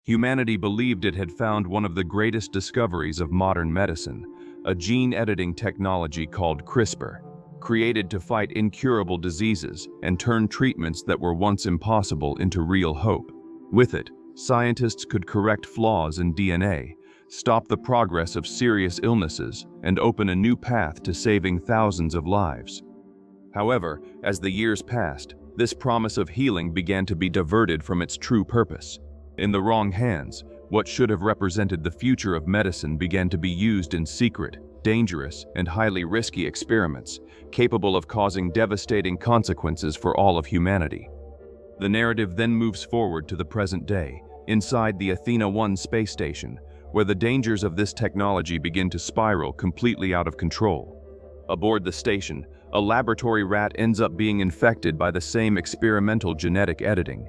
Humanity believed it had found one of the greatest discoveries of modern medicine, a gene-editing technology called CRISPR, created to fight incurable diseases and turn treatments that were once impossible into real hope. With it, scientists could correct flaws in DNA, stop the progress of serious illnesses, and open a new path to saving thousands of lives. However, as the years passed, this promise of healing began to be diverted from its true purpose. In the wrong hands, what should have represented the future of medicine began to be used in secret, dangerous, and highly risky experiments, capable of causing devastating consequences for all of humanity. The narrative then moves forward to the present day, inside the Athena 1 space station, where the dangers of this technology begin to spiral completely out of control. Aboard the station, a laboratory rat ends up being infected by the same experimental genetic editing.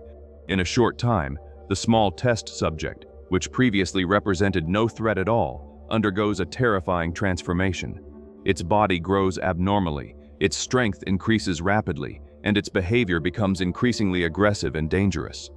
In a short time, the small test subject, which previously represented no threat at all, undergoes a terrifying transformation. Its body grows abnormally, its strength increases rapidly, and its behavior becomes increasingly aggressive and dangerous.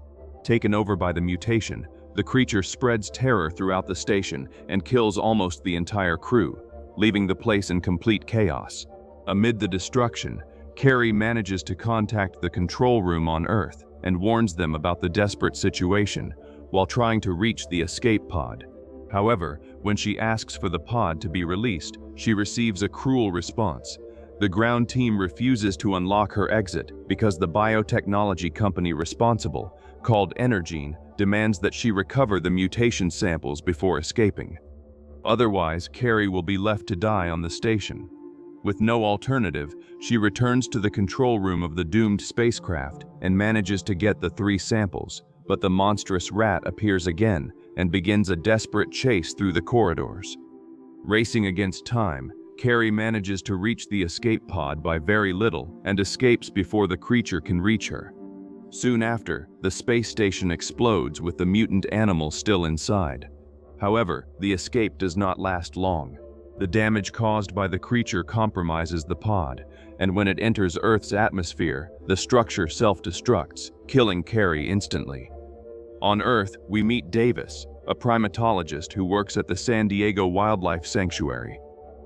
Taken over by the mutation, the creature spreads terror throughout the station and kills almost the entire crew, leaving the place in complete chaos. Amid the destruction, Carrie manages to contact the control room on Earth and warns them about the desperate situation while trying to reach the escape pod. However, when she asks for the pod to be released, she receives a cruel response. The ground team refuses to unlock her exit because the biotechnology company responsible, called Enerene, demands that she recover the mutation samples before escaping. Otherwise, Carrie will be left to die on the station. With no alternative, she returns to the control room of the doomed spacecraft and manages to get the 3 samples, but the monstrous rat appears again and begins a desperate chase through the corridors. Racing against time, Carrie manages to reach the escape pod by very little and escapes before the creature can reach her. Soon after, the space station explodes with the mutant animal still inside. However, the escape does not last long. The damage caused by the creature compromises the pod, and when it enters Earth's atmosphere, the structure self-destructs, killing Carrie instantly. On Earth, we meet Davis, a primatologist who works at the San Diego Wildlife Sanctuary.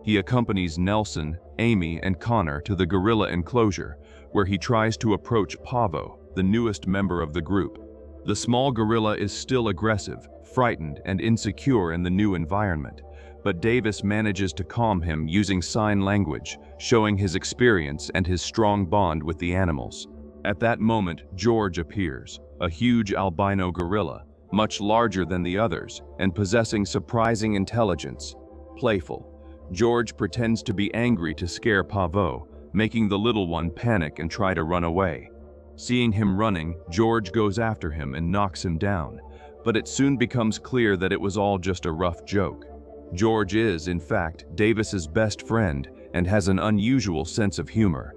He accompanies Nelson, Amy, and Connor to the gorilla enclosure, where he tries to approach Pavo, the newest member of the group. The small gorilla is still aggressive, frightened, and insecure in the new environment, but Davis manages to calm him using sign language, showing his experience and his strong bond with the animals. At that moment, George appears, a huge albino gorilla, much larger than the others, and possessing surprising intelligence. Playful, George pretends to be angry to scare Pavo, making the little one panic and try to run away. Seeing him running, George goes after him and knocks him down, but it soon becomes clear that it was all just a rough joke. George is, in fact, Davis's best friend and has an unusual sense of humor.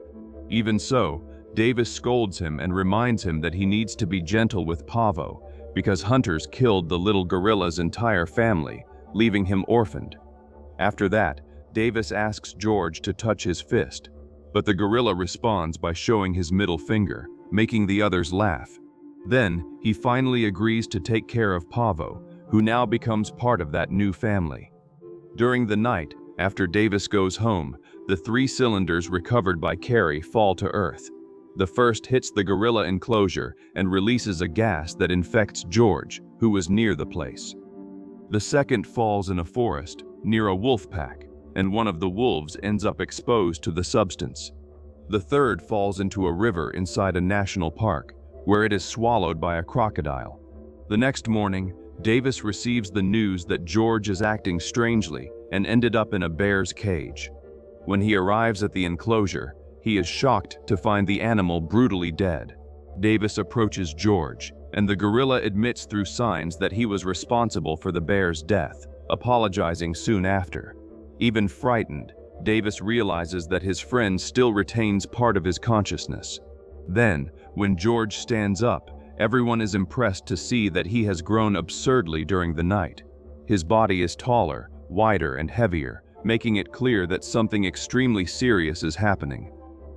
Even so, Davis scolds him and reminds him that he needs to be gentle with Pavo because hunters killed the little gorilla's entire family, leaving him orphaned. After that, Davis asks George to touch his fist, but the gorilla responds by showing his middle finger, making the others laugh. Then, he finally agrees to take care of Pavo, who now becomes part of that new family. During the night, after Davis goes home, the 3 cylinders recovered by Carrie fall to Earth. The first hits the gorilla enclosure and releases a gas that infects George, who was near the place. The second falls in a forest, near a wolf pack, and one of the wolves ends up exposed to the substance. The third falls into a river inside a national park, where it is swallowed by a crocodile. The next morning, Davis receives the news that George is acting strangely and ended up in a bear's cage. When he arrives at the enclosure, he is shocked to find the animal brutally dead. Davis approaches George, and the gorilla admits through signs that he was responsible for the bear's death, apologizing soon after. Even frightened, Davis realizes that his friend still retains part of his consciousness. Then, when George stands up, everyone is impressed to see that he has grown absurdly during the night. His body is taller, wider, and heavier, making it clear that something extremely serious is happening.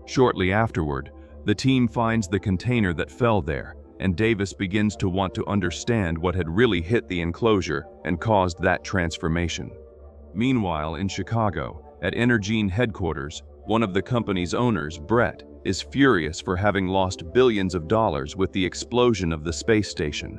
Shortly afterward, the team finds the container that fell there, and Davis begins to want to understand what had really hit the enclosure and caused that transformation. Meanwhile, in Chicago, at Enerene headquarters, one of the company's owners, Brett, is furious for having lost billions of dollars with the explosion of the space station.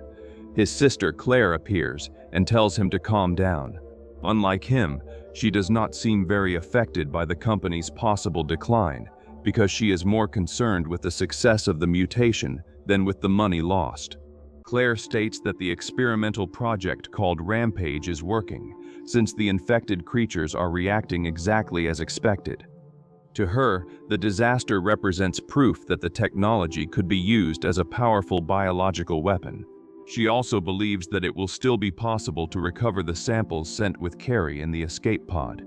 His sister Claire appears and tells him to calm down. Unlike him, she does not seem very affected by the company's possible decline, because she is more concerned with the success of the mutation than with the money lost. Claire states that the experimental project called Rampage is working, since the infected creatures are reacting exactly as expected. To her, the disaster represents proof that the technology could be used as a powerful biological weapon. She also believes that it will still be possible to recover the samples sent with Carrie in the escape pod.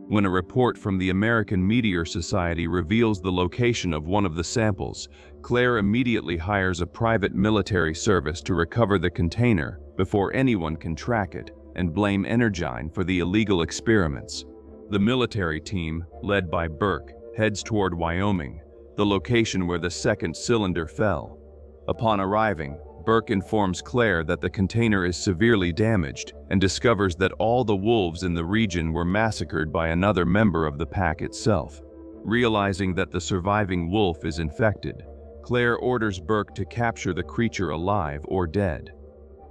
When a report from the American Meteor Society reveals the location of one of the samples, Claire immediately hires a private military service to recover the container before anyone can track it and blame Enerene for the illegal experiments. The military team, led by Burke, heads toward Wyoming, the location where the second cylinder fell. Upon arriving, Burke informs Claire that the container is severely damaged and discovers that all the wolves in the region were massacred by another member of the pack itself. Realizing that the surviving wolf is infected, Claire orders Burke to capture the creature alive or dead.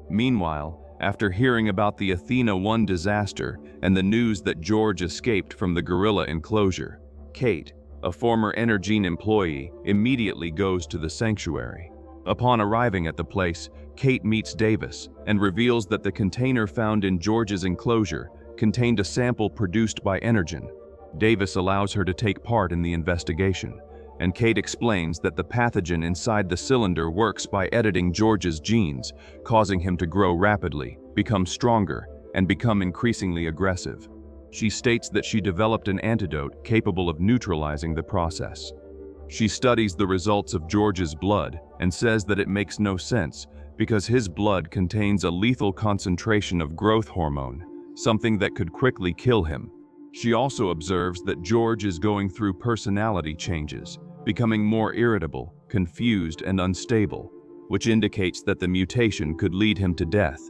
Meanwhile, after hearing about the Athena 1 disaster and the news that George escaped from the gorilla enclosure, Kate, a former Enerene employee, immediately goes to the sanctuary. Upon arriving at the place, Kate meets Davis and reveals that the container found in George's enclosure contained a sample produced by Enerene. Davis allows her to take part in the investigation, and Kate explains that the pathogen inside the cylinder works by editing George's genes, causing him to grow rapidly, become stronger, and become increasingly aggressive. She states that she developed an antidote capable of neutralizing the process. She studies the results of George's blood and says that it makes no sense because his blood contains a lethal concentration of growth hormone, something that could quickly kill him. She also observes that George is going through personality changes, becoming more irritable, confused, and unstable, which indicates that the mutation could lead him to death.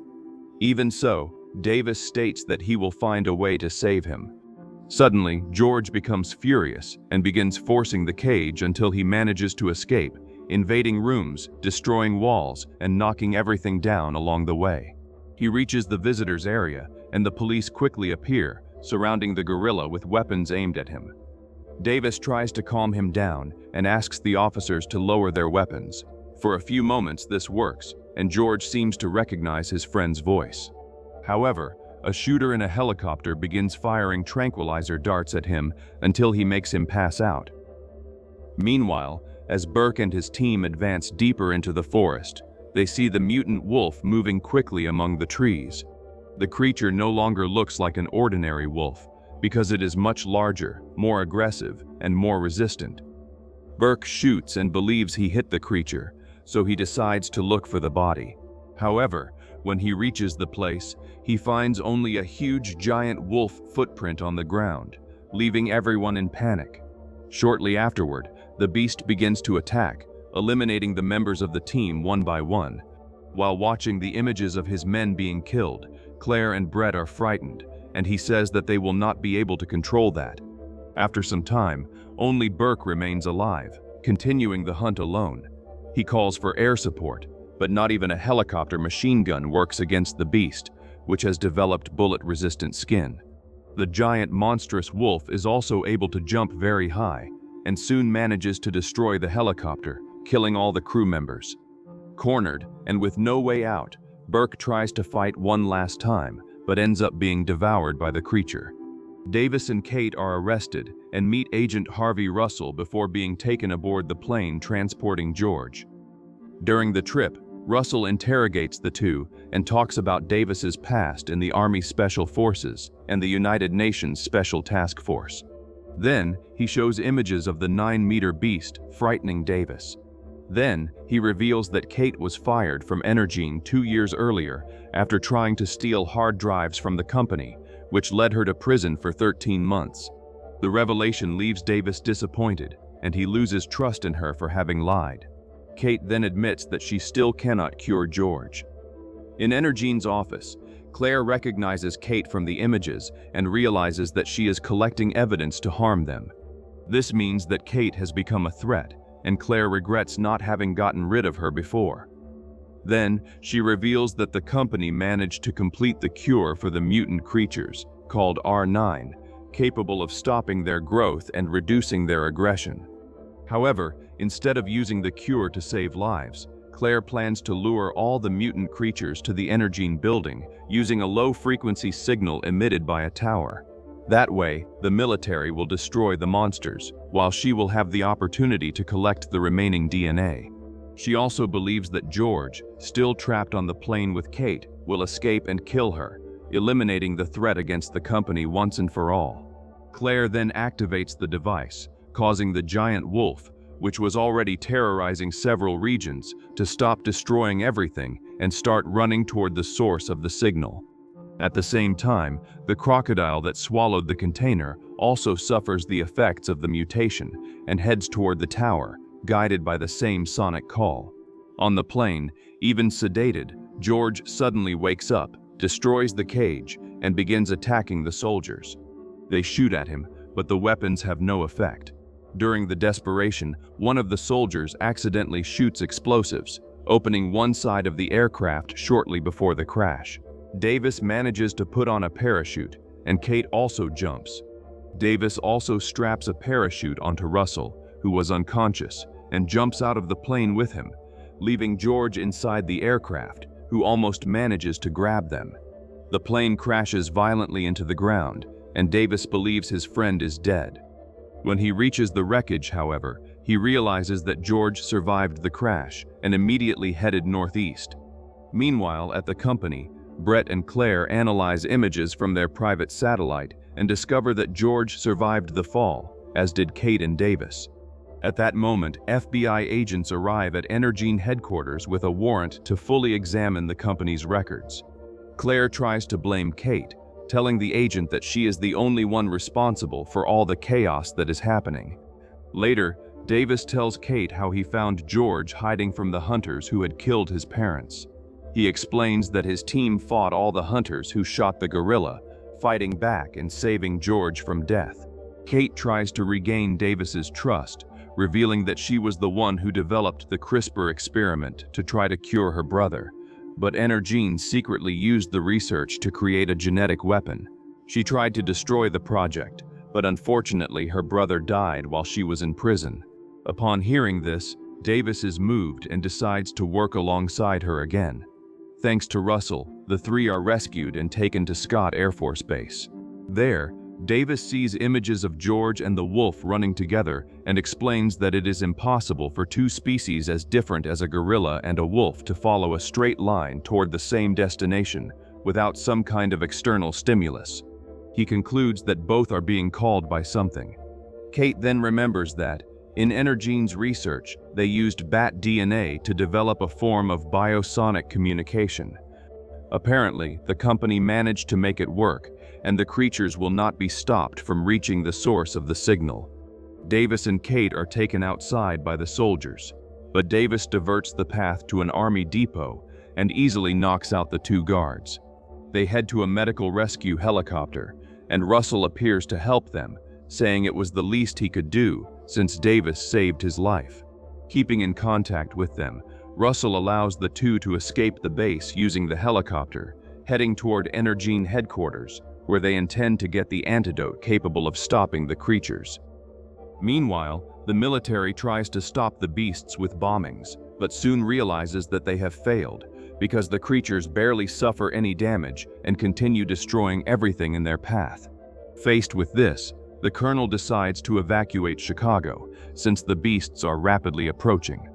Even so, Davis states that he will find a way to save him. Suddenly, George becomes furious and begins forcing the cage until he manages to escape, invading rooms, destroying walls, and knocking everything down along the way. He reaches the visitors area, and the police quickly appear, surrounding the gorilla with weapons aimed at him. Davis tries to calm him down and asks the officers to lower their weapons. For a few moments this works, and George seems to recognize his friend's voice. However, a shooter in a helicopter begins firing tranquilizer darts at him until he makes him pass out. Meanwhile, as Burke and his team advance deeper into the forest, they see the mutant wolf moving quickly among the trees. The creature no longer looks like an ordinary wolf, because it is much larger, more aggressive, and more resistant. Burke shoots and believes he hit the creature, so he decides to look for the body. However, when he reaches the place, he finds only a huge giant wolf footprint on the ground, leaving everyone in panic. Shortly afterward, the beast begins to attack, eliminating the members of the team one by one. While watching the images of his men being killed, Claire and Brett are frightened, and he says that they will not be able to control that. After some time, only Burke remains alive, continuing the hunt alone. He calls for air support, but not even a helicopter machine gun works against the beast, which has developed bullet-resistant skin. The giant monstrous wolf is also able to jump very high, and soon manages to destroy the helicopter, killing all the crew members. Cornered, and with no way out, Burke tries to fight one last time, but ends up being devoured by the creature. Davis and Kate are arrested and meet Agent Harvey Russell before being taken aboard the plane transporting George. During the trip, Russell interrogates the two and talks about Davis's past in the Army Special Forces and the United Nations Special Task Force. Then, he shows images of the 9-meter beast frightening Davis. Then, he reveals that Kate was fired from Enerene 2 years earlier after trying to steal hard drives from the company, which led her to prison for 13 months. The revelation leaves Davis disappointed, and he loses trust in her for having lied. Kate then admits that she still cannot cure George. In Enerene's office, Claire recognizes Kate from the images and realizes that she is collecting evidence to harm them. This means that Kate has become a threat, and Claire regrets not having gotten rid of her before. Then, she reveals that the company managed to complete the cure for the mutant creatures, called R9, capable of stopping their growth and reducing their aggression. However, instead of using the cure to save lives, Claire plans to lure all the mutant creatures to the Enerene building using a low-frequency signal emitted by a tower. That way, the military will destroy the monsters, while she will have the opportunity to collect the remaining DNA. She also believes that George, still trapped on the plane with Kate, will escape and kill her, eliminating the threat against the company once and for all. Claire then activates the device, causing the giant wolf, which was already terrorizing several regions, to stop destroying everything and start running toward the source of the signal. At the same time, the crocodile that swallowed the container also suffers the effects of the mutation and heads toward the tower, guided by the same sonic call. On the plane, even sedated, George suddenly wakes up, destroys the cage, and begins attacking the soldiers. They shoot at him, but the weapons have no effect. During the desperation, one of the soldiers accidentally shoots explosives, opening one side of the aircraft shortly before the crash. Davis manages to put on a parachute, and Kate also jumps. Davis also straps a parachute onto Russell, who was unconscious, and jumps out of the plane with him, leaving George inside the aircraft, who almost manages to grab them. The plane crashes violently into the ground, and Davis believes his friend is dead. When he reaches the wreckage, however, he realizes that George survived the crash and immediately headed northeast. Meanwhile, at the company, Brett and Claire analyze images from their private satellite and discover that George survived the fall, as did Kate and Davis. At that moment, FBI agents arrive at Enerene headquarters with a warrant to fully examine the company's records. Claire tries to blame Kate, telling the agent that she is the only one responsible for all the chaos that is happening. Later, Davis tells Kate how he found George hiding from the hunters who had killed his parents. He explains that his team fought all the hunters who shot the gorilla, fighting back and saving George from death. Kate tries to regain Davis's trust, revealing that she was the one who developed the CRISPR experiment to try to cure her brother. But Enerene secretly used the research to create a genetic weapon. She tried to destroy the project, but unfortunately her brother died while she was in prison. Upon hearing this, Davis is moved and decides to work alongside her again. Thanks to Russell, the three are rescued and taken to Scott Air Force Base. There, Davis sees images of George and the wolf running together and explains that it is impossible for two species as different as a gorilla and a wolf to follow a straight line toward the same destination without some kind of external stimulus. He concludes that both are being called by something. Kate then remembers that, in Enerene's research, they used bat DNA to develop a form of biosonic communication. Apparently, the company managed to make it work, and the creatures will not be stopped from reaching the source of the signal. Davis and Kate are taken outside by the soldiers, but Davis diverts the path to an army depot and easily knocks out the two guards. They head to a medical rescue helicopter, and Russell appears to help them, saying it was the least he could do since Davis saved his life. Keeping in contact with them, Russell allows the two to escape the base using the helicopter, heading toward Enerene headquarters, where they intend to get the antidote capable of stopping the creatures. Meanwhile, the military tries to stop the beasts with bombings, but soon realizes that they have failed, because the creatures barely suffer any damage and continue destroying everything in their path. Faced with this, the colonel decides to evacuate Chicago, since the beasts are rapidly approaching.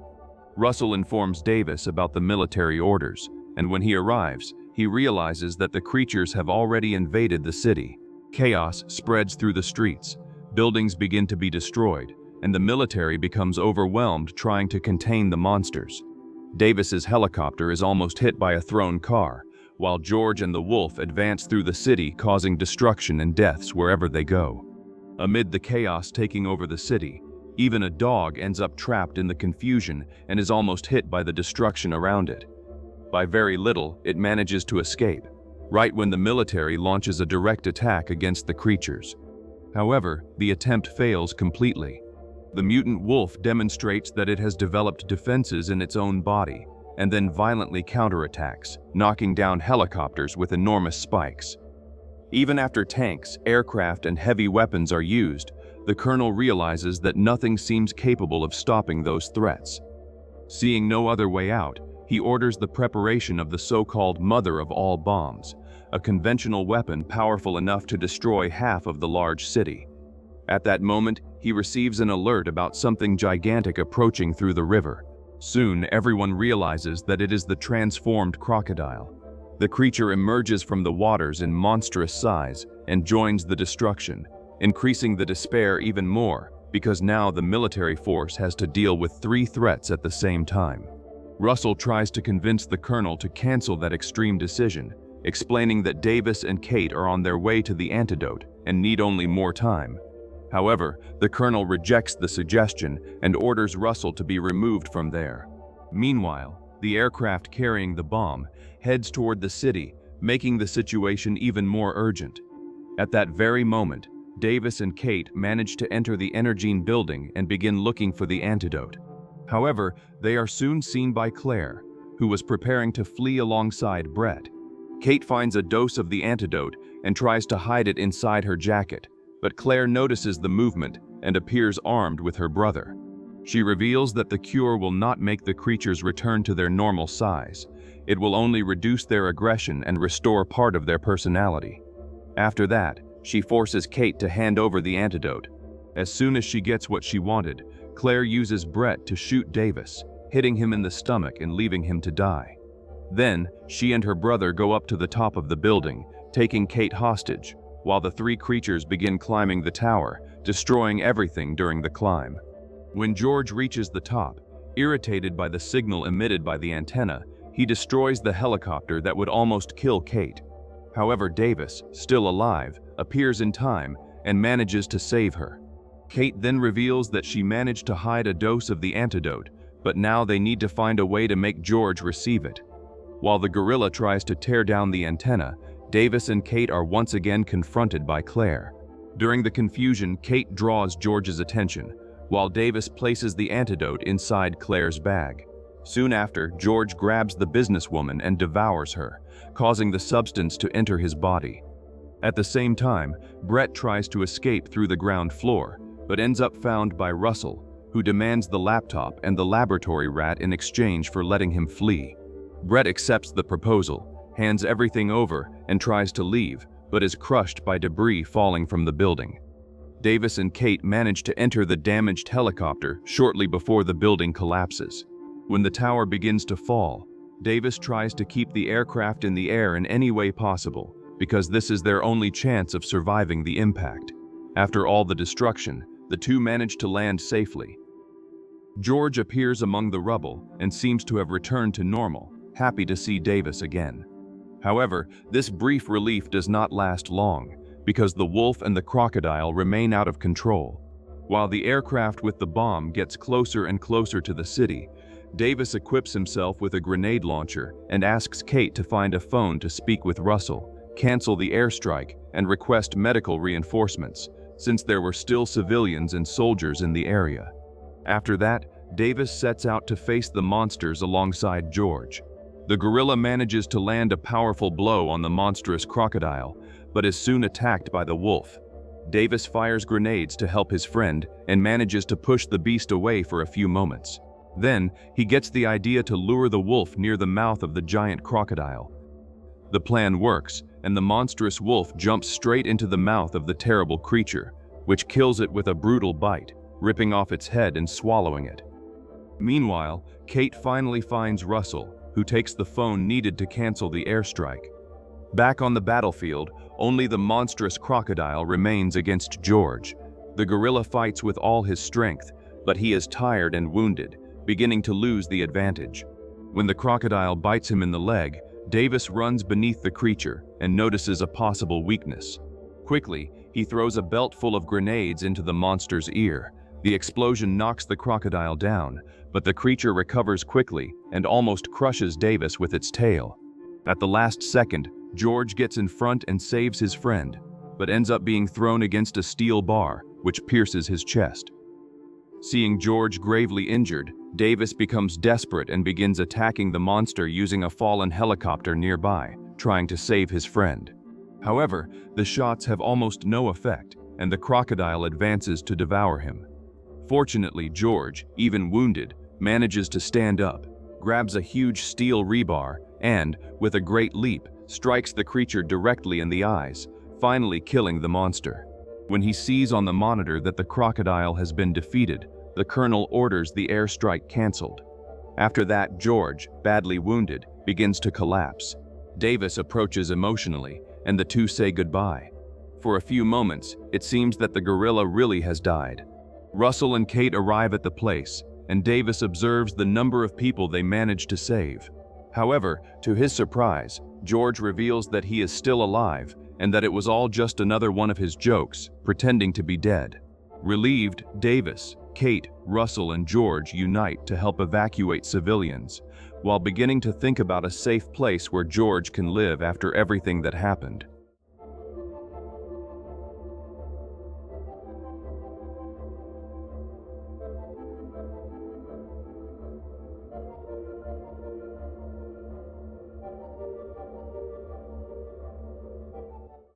Russell informs Davis about the military orders, and when he arrives, he realizes that the creatures have already invaded the city. Chaos spreads through the streets, buildings begin to be destroyed, and the military becomes overwhelmed trying to contain the monsters. Davis's helicopter is almost hit by a thrown car, while George and the wolf advance through the city, causing destruction and deaths wherever they go. Amid the chaos taking over the city, Even a dog ends up trapped in the confusion and is almost hit by the destruction around it. By very little, it manages to escape, right when the military launches a direct attack against the creatures. However, the attempt fails completely. The mutant wolf demonstrates that it has developed defenses in its own body, and then violently counterattacks, knocking down helicopters with enormous spikes. Even after tanks, aircraft, and heavy weapons are used, the colonel realizes that nothing seems capable of stopping those threats. Seeing no other way out, he orders the preparation of the so-called mother of all bombs, a conventional weapon powerful enough to destroy half of the large city. At that moment, he receives an alert about something gigantic approaching through the river. Soon, everyone realizes that it is the transformed crocodile. The creature emerges from the waters in monstrous size and joins the destruction, increasing the despair even more because now the military force has to deal with 3 threats at the same time. Russell tries to convince the colonel to cancel that extreme decision, explaining that Davis and Kate are on their way to the antidote and need only more time. However, the colonel rejects the suggestion and orders Russell to be removed from there. Meanwhile, the aircraft carrying the bomb heads toward the city, making the situation even more urgent. At that very moment, Davis and Kate manage to enter the Enerene building and begin looking for the antidote. However, they are soon seen by Claire, who was preparing to flee alongside Brett. Kate finds a dose of the antidote and tries to hide it inside her jacket, but Claire notices the movement and appears armed with her brother. She reveals that the cure will not make the creatures return to their normal size. It will only reduce their aggression and restore part of their personality. After that, she forces Kate to hand over the antidote. As soon as she gets what she wanted, Claire uses Brett to shoot Davis, hitting him in the stomach and leaving him to die. Then, she and her brother go up to the top of the building, taking Kate hostage, while the 3 creatures begin climbing the tower, destroying everything during the climb. When George reaches the top, irritated by the signal emitted by the antenna, he destroys the helicopter that would almost kill Kate. However, Davis, still alive, appears in time and manages to save her. Kate then reveals that she managed to hide a dose of the antidote, but now they need to find a way to make George receive it. While the gorilla tries to tear down the antenna, Davis and Kate are once again confronted by Claire. During the confusion, Kate draws George's attention, while Davis places the antidote inside Claire's bag. Soon after, George grabs the businesswoman and devours her, causing the substance to enter his body. At the same time, Brett tries to escape through the ground floor, but ends up found by Russell, who demands the laptop and the laboratory rat in exchange for letting him flee. Brett accepts the proposal, hands everything over, and tries to leave, but is crushed by debris falling from the building. Davis and Kate manage to enter the damaged helicopter shortly before the building collapses. When the tower begins to fall, Davis tries to keep the aircraft in the air in any way possible, because this is their only chance of surviving the impact. After all the destruction, the 2 manage to land safely. George appears among the rubble and seems to have returned to normal, happy to see Davis again. However, this brief relief does not last long, because the wolf and the crocodile remain out of control. While the aircraft with the bomb gets closer and closer to the city, Davis equips himself with a grenade launcher and asks Kate to find a phone to speak with Russell, cancel the airstrike, and request medical reinforcements, since there were still civilians and soldiers in the area. After that, Davis sets out to face the monsters alongside George. The gorilla manages to land a powerful blow on the monstrous crocodile, but is soon attacked by the wolf. Davis fires grenades to help his friend and manages to push the beast away for a few moments. Then, he gets the idea to lure the wolf near the mouth of the giant crocodile. The plan works, and the monstrous wolf jumps straight into the mouth of the terrible creature, which kills it with a brutal bite, ripping off its head and swallowing it. Meanwhile, Kate finally finds Russell, who takes the phone needed to cancel the airstrike. Back on the battlefield, only the monstrous crocodile remains against George. The gorilla fights with all his strength, but he is tired and wounded, beginning to lose the advantage. When the crocodile bites him in the leg, Davis runs beneath the creature and notices a possible weakness. Quickly, he throws a belt full of grenades into the monster's ear, The explosion knocks the crocodile down, but the creature recovers quickly and almost crushes Davis with its tail. At the last second, George gets in front and saves his friend, but ends up being thrown against a steel bar, which pierces his chest. Seeing George gravely injured, Davis becomes desperate and begins attacking the monster using a fallen helicopter nearby, trying to save his friend. However, the shots have almost no effect, and the crocodile advances to devour him. Fortunately, George, even wounded, manages to stand up, grabs a huge steel rebar, and, with a great leap, strikes the creature directly in the eyes, finally killing the monster. When he sees on the monitor that the crocodile has been defeated, the colonel orders the airstrike canceled. After that, George, badly wounded, begins to collapse. Davis approaches emotionally, and the two say goodbye. For a few moments, it seems that the gorilla really has died. Russell and Kate arrive at the place, and Davis observes the number of people they managed to save. However, to his surprise, George reveals that he is still alive and that it was all just another one of his jokes, pretending to be dead. Relieved, Davis, Kate, Russell, and George unite to help evacuate civilians, while beginning to think about a safe place where George can live after everything that happened.